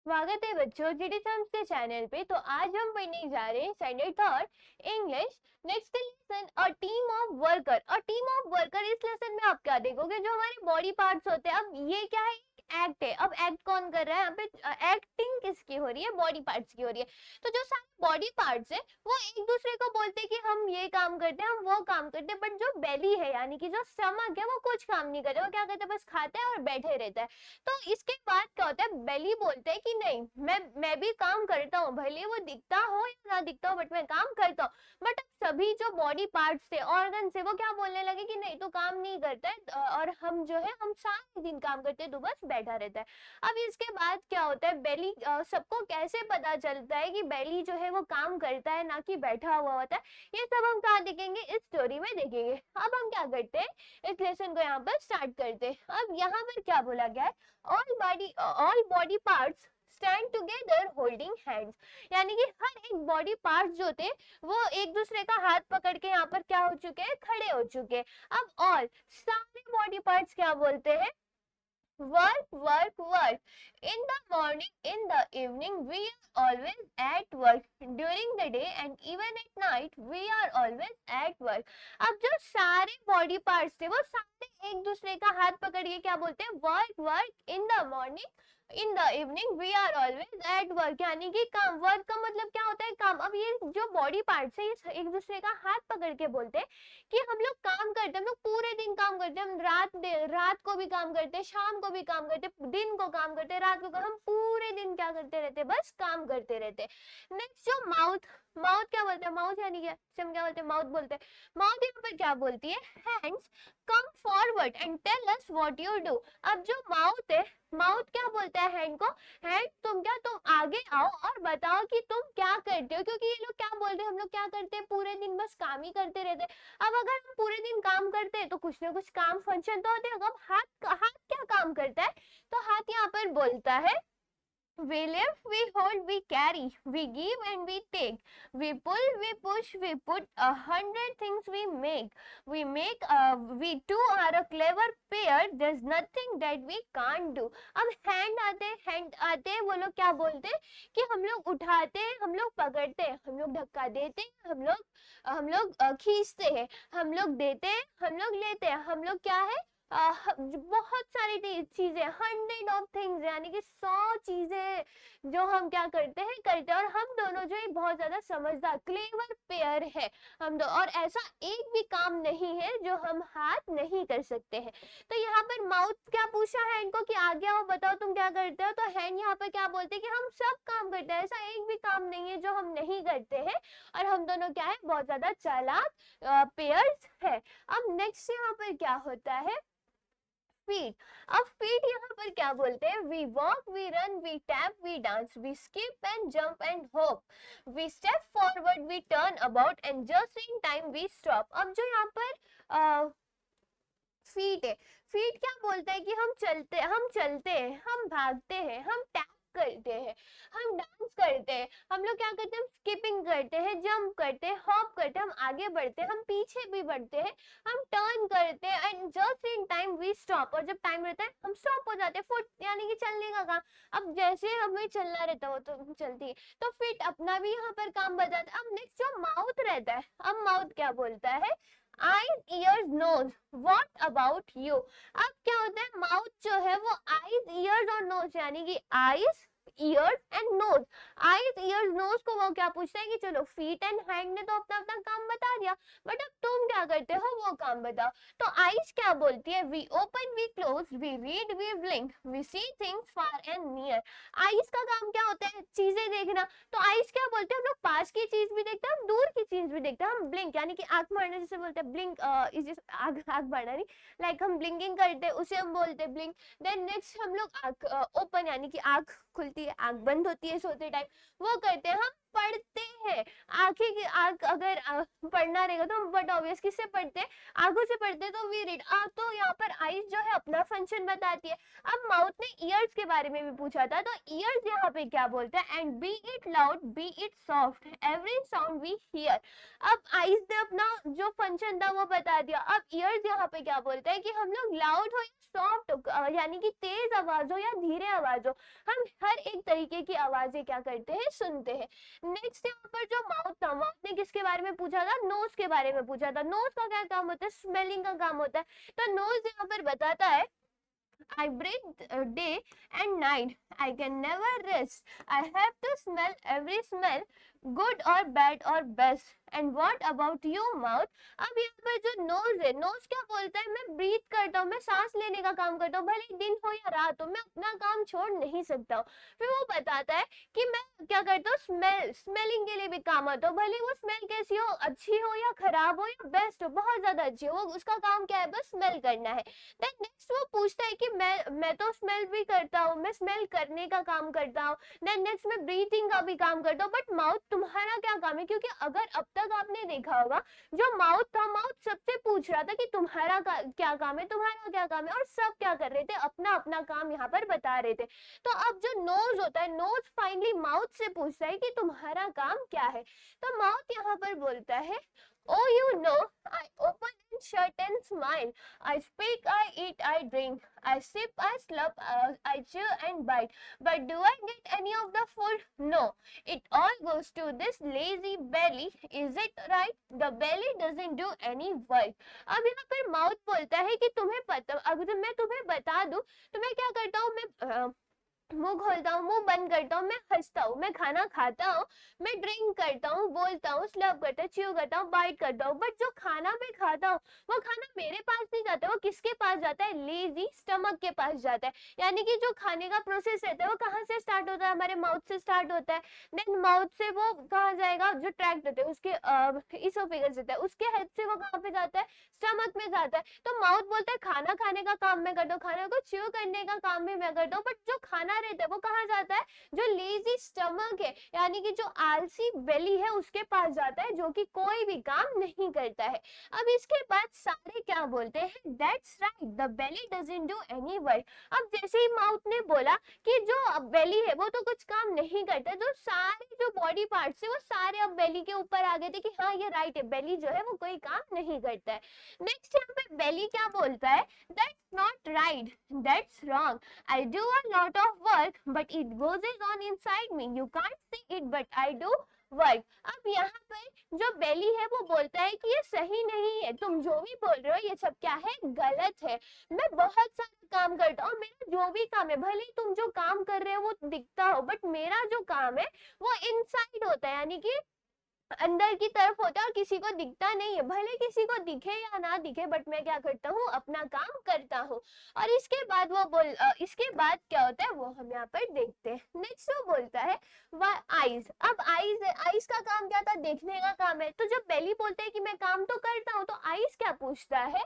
स्वागत है बच्चों जीडी सम्स के चैनल पे। तो आज हम पढ़ने जा रहे हैं standard third English next lesson a team of worker. A team of worker, इस लेसन में आप क्या देखोगे, जो हमारे बॉडी पार्ट्स होते हैं। अब ये क्या है, एक्ट है। अब एक्ट कौन कर रहा है यहाँ पे, एक्टिंग किसकी हो रही है, बॉडी पार्ट्स की हो रही है। तो जो सारे बॉडी पार्ट्स है वो एक दूसरे को बोलते हैं कि हम ये काम करते हैं, हम वो काम करते हैं। बट जो बेली है यानी कि जो स्टमक है वो कुछ काम नहीं करता, वो क्या करता है, बस खाता है और बैठे रहता है। तो इसके बाद क्या होता है, बेली बोलते हैं कि नहीं, मैं भी काम करता हूँ, भले वो दिखता हो या ना दिखता हो, बट मैं काम करता हूँ। बट सभी जो बॉडी पार्ट्स थे, ऑर्गन से, वो क्या बोलने लगे कि नहीं, तो काम नहीं करता है, और हम जो है हम सारे दिन काम करते हैं, तो बस बैठा रहता है। अब इसके बाद क्या होता है, बेली सबको कैसे पता चलता है कि बेली जो है वो काम करता है, ना कि बैठा हुआ होता है। ये सब हम कहाँ देखेंगे, इस स्टोरी में देखेंगे। अब हम क्या करते हैं, इस लेसन को यहाँ पर स्टार्ट करते हैं। अब यहाँ पर क्या बोला गया है, all body parts stand together holding hands, यानी कि हर एक बॉडी पार्ट जो थे वो एक दूसरे का हाथ पकड़ के यहाँ पर क्या हो चुके हैं, खड़े हो चुके हैं। अब ऑल सारे बॉडी पार्ट्स क्या बोलते हैं, work work work, in the morning, in the evening, we are always at work, during the day and even at night we are always at work। अब जो सारे बॉडी पार्ट्स थे वो सारे एक दूसरे का हाथ पकड़ के क्या बोलते हैं, work work, in the morning, in the evening, we are always at work, यानी कि काम। वर्क का मतलब क्या होता है, काम। अब ये जो बॉडी पार्ट्स है ये एक दूसरे का हाथ पकड़ के बोलते हैं कि हम लोग काम करते हैं, हम लोग पूरे दिन काम करते हैं, हम रात को भी काम करते हैं, शाम को भी काम करते हैं, दिन को काम करते हैं, रात को हम पूरे दिन क्या करते रहते हैं, बस काम करते रहते हैं। नेक्स्ट जो माउथ, माउथ क्या बोलते हैं, माउथ यानी क्या, हम क्या बोलते हैं, माउथ बोलते हैं। माउथ यहाँ पर क्या बोलती है, hands come forward and tell us what you do. अब जो माउथ है, माउथ क्या बोलता है हैंड को, हैंड तुम आगे आओ और बताओ कि तुम क्या करते हो, क्योंकि ये लोग क्या बोलते हैं, हम लोग क्या करते हैं, पूरे दिन बस काम ही करते रहते हैं। अब अगर हम पूरे दिन काम करते हैं तो कुछ ना कुछ काम फंक्शन तो होते हैं। अब हाथ क्या काम करता है, तो हाथ यहाँ पर बोलता है, we lift, we hold, we carry, we give and we take, we pull, we push, we put, 100 things we make, we two are a clever pair, there's nothing that we can't do। अब hand आते वो लोग क्या बोलते हैं कि हम लोग उठाते हैं, हम लोग पकड़ते हैं, हम लोग धक्का देते हैं, हम लोग खींचते हैं, हम लोग देते हैं, हम लोग लेते हैं, हम लोग क्या है, बहुत सारी चीजें, 100 ऑफ थिंग्स, यानी कि 100 चीजें जो हम क्या करते हैं, और हम दोनों जो है बहुत ज्यादा समझदार, क्लेवर पेयर है हम दो, और ऐसा एक भी काम नहीं है जो हम हाथ नहीं कर सकते हैं। तो यहाँ पर माउथ क्या पूछा हैंड को कि आगे आओ, बताओ तुम क्या करते हो। तो हैंड यहाँ पर क्या बोलते हैं कि हम सब काम करते हैं, ऐसा एक भी काम नहीं है जो हम नहीं करते हैं, और हम दोनों क्या है, बहुत ज्यादा चालाक पेयर्स है। अब नेक्स्ट यहाँ पर क्या होता है, फीट। अब फीट यहाँ पर क्या बोलते हैं, we walk, we run, we tap, we dance, we skip and jump and hop, we step forward, we turn about and just in time we stop. अब जो यहाँ पर फीट है, फीट क्या बोलता है कि हम चलते हैं, हम भागते हैं, हम टैप करते हैं, हम डांस करते हैं, हम लोग क्या करते हैं, हम स्किपिंग करते हैं, जंप करते हैं, हॉप करते हैं, हम आगे बढ़ते हैं, हम पीछे भी बढ़ते हैं, हम टर्न करते हैं and just in time we stop, और जब टाइम रहता है हम स्टॉप हो जाते हैं। फुट यानी कि चलने का काम। अब जैसे हमें चलना रहता है वो तो चलती है, तो फिट अपना भी यहाँ पर काम बताता है। अब नेक्स्ट जो माउथ रहता है, अब माउथ क्या बोलता है, eyes ears knows, what about you. अब क्या होता है, माउथ जो है वो आईज ईयर्स और नोज, यानी कि eyes ears and nose, eyes ears nose को वो क्या पूछता है कि चलो फीट एंड हैंड ने तो अपना अपना काम बता दिया, बट अब तुम क्या करते हो वो काम बताओ। तो आईज क्या बोलती है, we open, we close, we read, we blink, we see things far and near. Eyes का काम क्या होता है, चीजें देखना। तो आईज क्या बोलते हैं, हम लोग पास की चीज भी देखते हैं, हम दूर की चीज भी देखते हैं। हम ब्लिंक यानी कि आंख मारना जिसे बोलते हैं, ब्लिंक इज आंख मारना नहीं, लाइक हम ब्लिंकिंग करते हैं उसे हम बोलते हैं ब्लिंक। देन नेक्स्ट हम लोग आंख ओपन यानी कि आंख खुलती है, आंख बंद होती है सोते टाइम, वो करते हैं हम पढ़ते हैं। आंखें की आंख अगर पढ़ना रहेगा तो बट ऑब्वियस किससे पढ़ते हैं, आंखों से पढ़ते हैं, तो वी रीड। तो यहाँ पर आईज जो है अपना फंक्शन बताती है। अब माउथ ने ईयर्स के बारे में भी पूछा था, तो ईयर्स यहाँ पे क्या बोलते हैं, and be it loud be it soft every sound we hear. अब आईज ने अपना जो फंक्शन था वो बता दिया। अब ईयर्स यहाँ पे क्या बोलते हैं कि हम लोग लाउड हो या सॉफ्ट, यानी कि तेज आवाज हो या धीरे आवाज हो, हम हर एक तरीके की आवाजें क्या करते हैं, सुनते हैं। नेक्स्ट यहाँ पर जो माउथ था, माउथ ने किसके बारे में पूछा था, नोज के बारे में पूछा था। नोज का क्या काम होता है, स्मेलिंग का काम होता है। तो नोज यहाँ पर बताता है I breathe day and night. I can never rest. I have to smell every smell, good or bad or best. And what about you, mouth? अब यहाँ पर जो नोज है, नोज क्या बोलता है, मैं ब्रीथ करता हूँ, मैं सांस लेने का काम करता हूँ, भले दिन हो या रात हो, मैं अपना काम छोड़ नहीं सकता हूँ। फिर वो बताता है कि मैं क्या करता हूँ, स्मेलिंग के लिए भी काम आता हूँ, भले वो स्मेल कैसी हो, अच्छी हो या खराब हो या बेस्ट हो, बहुत ज्यादा अच्छी हो, वो उसका काम क्या है, बस स्मेल करना है। देन नेक्स्ट वो पूछता है कि मैं तो स्मेल भी करता हूँ, मैं स्मेल करने का काम करता हूँ। देन नेक्स्ट मैं ब्रीथिंग का भी काम करता हूँ, बट माउथ तुम्हारा क्या काम है, क्योंकि अगर अब तक आपने देखा होगा जो माउथ था, माउथ सबसे पूछ रहा था कि तुम्हारा क्या काम है, तुम्हारा क्या काम है, और सब क्या कर रहे थे, अपना अपना काम यहाँ पर बता रहे थे। तो अब जो नोज होता है, नोज फाइनली माउथ से पूछता है कि तुम्हारा काम क्या है। तो माउथ यहाँ पर बोलता है, Oh, you know, I open and shut and smile. I speak, I eat, I drink. I sip, I slurp, I chew and bite. But do I get any of the food? No. It all goes to this lazy belly. Is it right? The belly doesn't do any work. अब यहाँ पर mouth बोलता है कि तुम्हें पता, अगर मैं तुम्हें बता दूं तो मैं क्या करता हूँ, मैं मुंह खोलता हूँ, मुंह बंद करता हूँ, मैं हंसता हूँ, मैं खाना खाता हूँ, मैं ड्रिंक करता हूँ, बोलता हूँ, स्लर्प करता हूँ, च्यू करता हूँ, बाइट करता हूँ, बट जो खाना मैं खाता हूँ वो खाना मेरे पास नहीं जाता, वो किसके पास जाता है, लेजी स्टमक के पास जाता है। यानी कि जो खाने का प्रोसेस रहता है वो कहाँ से स्टार्ट होता है, हमारे माउथ से स्टार्ट होता है। देन माउथ से वो कहाँ जाएगा, जो ट्रैक्ट होता है उसके इसोफेगस होता है, उसके हेड से वो कहाँ पे जाता है, स्टमक में जाता है। तो माउथ बोलता है खाना खाने का काम मैं करता हूँ, खाने को च्यू करने का काम भी मैं करता हूँ, बट जो खाना रहता है वो कहाँ जाता है, जो लेजी स्टमक है, यानी कि जो आलसी बेली है उसके पास जाता है, जो कि कोई भी काम नहीं करता है। अब इसके बाद सारे क्या बोलते हैं, that's right, the belly doesn't do any work. अब जैसे ही माउथ ने बोला कि जो बेली है वो तो कुछ काम नहीं करता, तो सारे जो बॉडी पार्ट्स है वो सारे अब बेली के ऊपर आ गए थे कि हाँ ये राइट है, बेली जो है वो कोई काम नहीं करता है। नेक्स्ट यहाँ पे बेली क्या बोलता है, that's not right, that's wrong, I do a lot of work, but it goes on inside me. You can't see it, but I do work. अब यहाँ पर जो बेली है वो बोलता है कि ये सही नहीं है, तुम जो भी बोल रहे हो ये सब क्या है, गलत है। मैं बहुत सारा काम करता हूँ, मेरा जो भी काम है, भले ही तुम जो काम कर रहे हो वो दिखता हो, बट मेरा जो काम है वो इनसाइड होता है, यानी कि अंदर की तरफ होता है और किसी को दिखता नहीं है। भले किसी को दिखे या ना दिखे, बट मैं क्या करता हूँ, अपना काम करता हूँ। और इसके बाद इसके बाद क्या होता है वो हम यहाँ पर देखते हैं। नेक्स्ट वो बोलता है आईज। अब आईज का काम क्या था, देखने का काम है। तो जब बेली बोलते हैं कि मैं काम तो करता हूँ, तो आईज क्या पूछता है,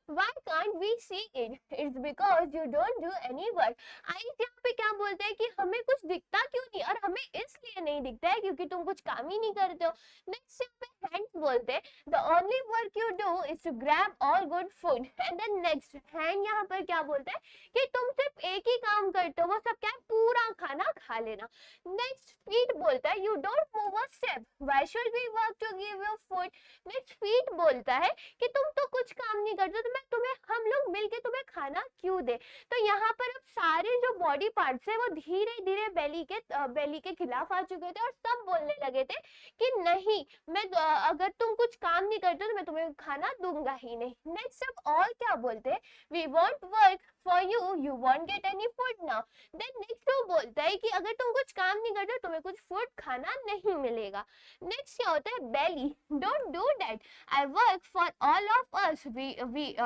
Why can't we see it? It's because you don't do any work. आई यहाँ पे क्या बोलते हैं कि हमें कुछ दिखता क्यों नहीं, और हमें इसलिए नहीं दिखता है क्योंकि तुम कुछ काम ही नहीं करते हो। नेक्स्ट यहाँ पे हैंड्स बोलते हैं, the only work you do is to grab all good food. And then next hand यहाँ पर क्या बोलते हैं कि तुम सिर्फ एक ही काम करते हो, वो सब क्या है, पूरा खाना खा लेना। नेक्स्ट फीट बोलता है, you don't move a step. Why should we work to give you food? Next feet बोलता है कि तुम तो कुछ काम नहीं करते, तो मैं तुम्हें, हम लोग मिलके तुम्हें खाना क्यों दे। तो यहाँ पर अब सारे जो बॉडी पार्ट्स है वो धीरे धीरे बेली के खिलाफ आ चुके थे और सब बोलने लगे थे कि नहीं, मैं अगर तुम कुछ काम नहीं करते तो मैं तुम्हें खाना दूंगा ही नहीं। नेक्स्ट अब ऑल क्या बोलते हैं, we won't work for you won't get any food now. Then next वो बोलता है कि अगर तुम कुछ काम नहीं करते तुम्हें कुछ फूड खाना नहीं मिलेगा। नेक्स्ट क्या होता है, belly, don't do that, I work for all of us,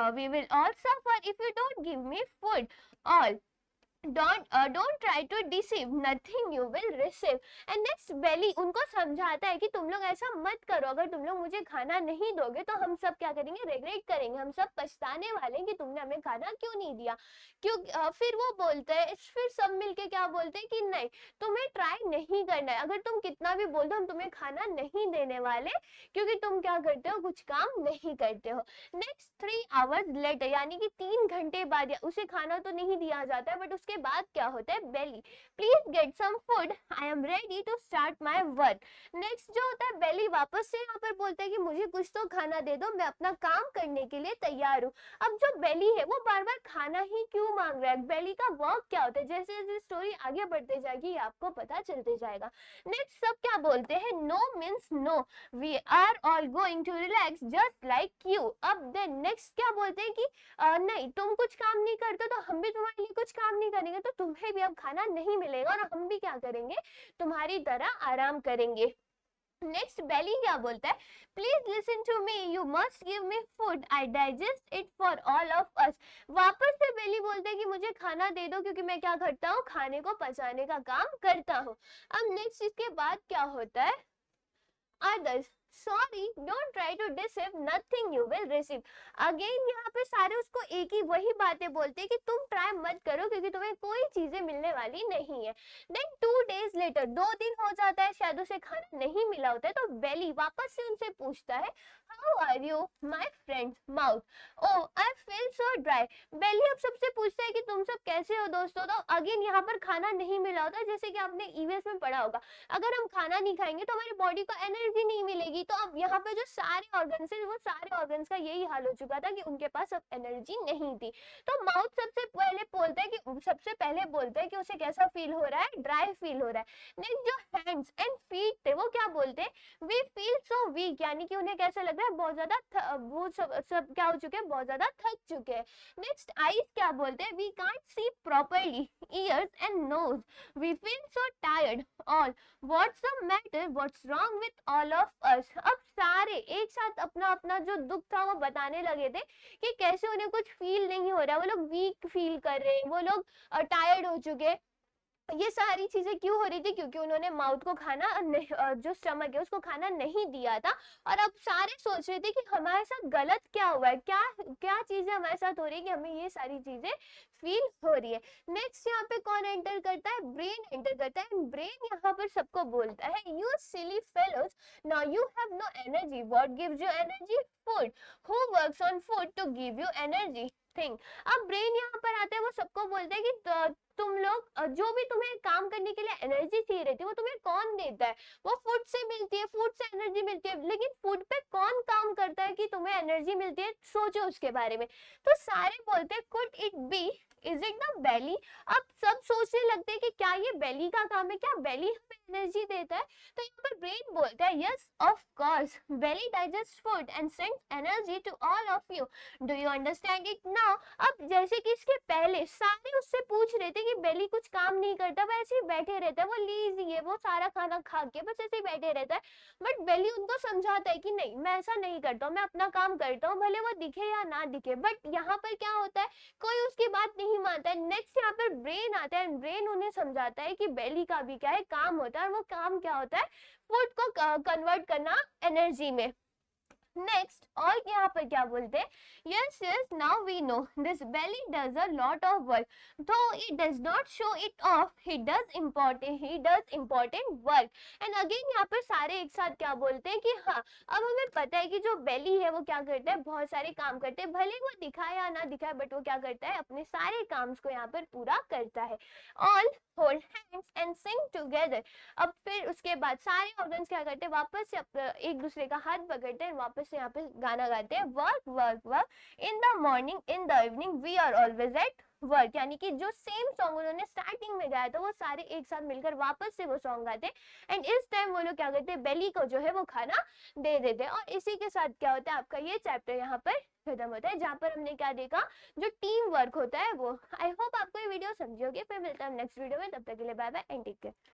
we will all suffer if you don't give me food, all। Don't try to deceive, nothing you will receive. And next belly उनको समझाता है कि तुम लोग ऐसा मत करो, अगर तुम लोग मुझे खाना नहीं दोगे तो हम सब क्या करेंगे, रिग्रेट करेंगे, हम सब पछताने वाले हैं कि तुमने हमें खाना क्यों नहीं दिया। क्यों फिर वो बोलते हैं, फिर सब मिलके क्या बोलते हैं कि नहीं, तुम्हें ट्राई नहीं करना है, अगर तुम कितना भी बोल दो हम तुम्हें खाना नहीं देने वाले, क्योंकि तुम क्या करते हो, कुछ काम नहीं करते हो। नेक्स्ट 3 आवर्स लेटर, यानी कि 3 घंटे बाद उसे खाना तो नहीं दिया जाता है, बट उसके बाद क्या होता है, belly please get some food, I am ready to start my work. Next जो होता है, बेली वापस से यहाँ पर बोलता है कि मुझे कुछ तो खाना दे दो, मैं अपना काम करने के लिए तैयार हूँ। अब जो बेली है वो बार बार खाना ही क्यों मांग रहा है, बेली का वर्क क्या होता है, जैसे जैसे स्टोरी आगे बढ़ते जाएगी आपको पता चलते जाएगा। नेक्स्ट सब क्या बोलते हैं, no means no, we are all going to relax just like you. अब देन नेक्स्ट क्या बोलते हैं कि नहीं, तुम कुछ काम नहीं करते तो हम भी तुम्हारे लिए कुछ काम नहीं करेंगे, तो तुम्हें भी अब खाना नहीं मिलेगा और हम भी क्या करेंगे, तुम्हारी तरह आराम करेंगे। नेक्स्ट बेली क्या बोलता है, please listen to me, you must give me food, I digest it for all of us. वापस से बेली बोलता है कि मुझे खाना दे दो, क्योंकि मैं क्या करता हूँ, खाने को पचाने का काम करता हूँ। अब नेक्स्ट इसके बाद क्या होता है, others, sorry, don't try to deceive, nothing you will receive। Again यहाँ पे सारे उसको एक ही वही बातें बोलते हैं कि तुम ट्राई मत करो, क्योंकि तुम्हें कोई चीजें मिलने वाली नहीं है। देन 2 days later, 2 दिन हो जाता है, शायद उसे खाना नहीं मिला होता है, तो बेली वापस से उनसे पूछता है, how are you my friend mouth, oh I feel so dry. Belly अब सबसे पूछता है कि तुम सब कैसे हो दोस्तों। तो अगेन यहाँ पर खाना नहीं मिला होता, जैसे कि आपने ईवीएस में पढ़ा होगा, अगर हम खाना नहीं खाएंगे तो हमारी बॉडी को एनर्जी नहीं मिलेगी। तो अब यहाँ पे जो सारे ऑर्गन्स है, वो सारे ऑर्गन्स का यही हाल हो चुका था कि उनके पास अब एनर्जी नहीं थी। तो माउथ सबसे पहले बोलता है कि उसे कैसा फील हो रहा है, ड्राई फील हो रहा है। नेक्स्ट जो हैंड्स एंड फीट थे वो क्या बोलते हैं, वी फील सो वीक, यानी कि उन्हें कैसा लग रहा है, बहुत ज्यादा वो सब क्या हो चुके हैं, बहुत ज्यादा थक चुके हैं। नेक्स्ट आईज क्या बोलते हैं, we can't see properly, ears and nose, we feel so tired, all what's the matter, what's wrong with all of us. अब सारे एक साथ अपना अपना जो दुख था वो बताने लगे थे कि कैसे उन्हें कुछ फील नहीं हो रहा, वो लोग वीक फील कर रहे हैं, वो लोग टायर्ड हो चुके। ये सारी चीजें क्यों हो रही थी, क्योंकि उन्होंने माउथ को खाना जो स्टमक है उसको खाना नहीं दिया था। और अब सारे सोच रहे थे कि हमारे साथ गलत क्या हुआ है, क्या क्या चीजें हमारे साथ हो रही है कि हमें ये सारी चीजें फील हो रही है। नेक्स्ट यहाँ पे कौन एंटर करता है, ब्रेन एंटर करता है। ब्रेन यहाँ पर सबको बोलता है, you silly fellows, now you have no energy, what gives you energy, food, who works on food to give you energy, thing. अब ब्रेन यहाँ पर आता है, वो सबको बोलता है कि तुम लोग जो भी तुम्हें काम करने के लिए एनर्जी चाहिए रहती है वो तुम्हें कौन देता है, वो फूड से मिलती है, फूड से एनर्जी मिलती है, लेकिन फूड पे कौन काम करता है कि तुम्हें एनर्जी मिलती है, सोचो उसके बारे में। तो सारे बोलते हैं, could it be, is it the belly. अब सब सोचने लगते हैं कि क्या ये बेली का काम है, क्या बेली हमें एनर्जी देता है। तो यहाँ पर ब्रेन बोलता है, yes of course, belly digest food and sends energy to all of you, do you understand it now. अब जैसे कि इसके पहले सारे उससे पूछ रहे थे कि बेली कुछ काम नहीं करता, वो ऐसे ही बैठे रहता है, वो लीजी है, वो सारा खाना खा के बस ऐसे ही बैठे रहता है। बट बेली उनको समझाता है कि नहीं, मैं ऐसा नहीं करता हूँ, मैं अपना काम करता हूँ, भले वो दिखे या ना दिखे। बट यहाँ पर क्या होता है, कोई उसकी बात नहीं मानता है। नेक्स्ट यहाँ पर ब्रेन आता है, ब्रेन उन्हें समझाता है कि बेली का भी क्या है, काम होता है, और वो काम क्या होता है, फूड को कन्वर्ट करना एनर्जी में। नेक्स्ट और यहाँ पर क्या बोलते हैं, yes yes now we know this belly does a lot of work, though it does not show it off, he does important work. And again यहाँ पर सारे एक साथ क्या बोलते हैं कि हाँ, अब हमें पता है कि जो बेली है वो क्या करता है, बहुत सारे काम करते हैं, भले वो दिखाए या ना दिखाए, बट वो क्या करता है, अपने सारे काम को यहाँ पर पूरा करता है। All hold hands and Singh together. अब फिर उसके बाद सारे ऑर्गन्स क्या करते हैं, वापस से एक दूसरे का हाथ पकड़ते हैं, वापस से यहाँ पे गाना गाते हैं, work work work in the morning in the evening we are always at work. यानी कि जो सेम सॉन्ग उन्होंने स्टार्टिंग में गाया था वो सारे एक साथ मिलकर वापस से वो सॉन्ग गाते हैं। एंड इस टाइम वो लोग क्या करते हैं, बेली को जो है वो खाना दे देते हैं। और इसी के साथ क्या होता है, आपका ये चैप्टर यहाँ पर खत्म होता है, जहाँ पर हमने क्या देखा, जो टीम वर्क होता है वो। आई होप आपको ये वीडियो समझी होगी। फिर मिलता है नेक्स्ट वीडियो में, तब तक के लिए bye bye and take care.